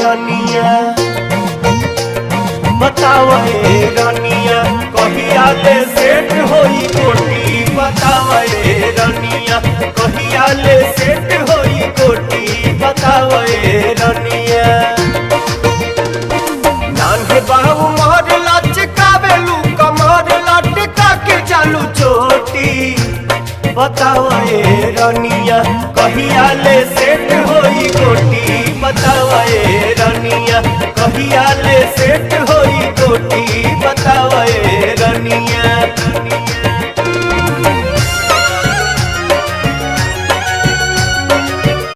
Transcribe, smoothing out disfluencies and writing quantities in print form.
रानिया, बतावा रानिया, कहिया ले सेट होई कोठी, बतावा रानिया, कहिया ले सेट होई कोठी।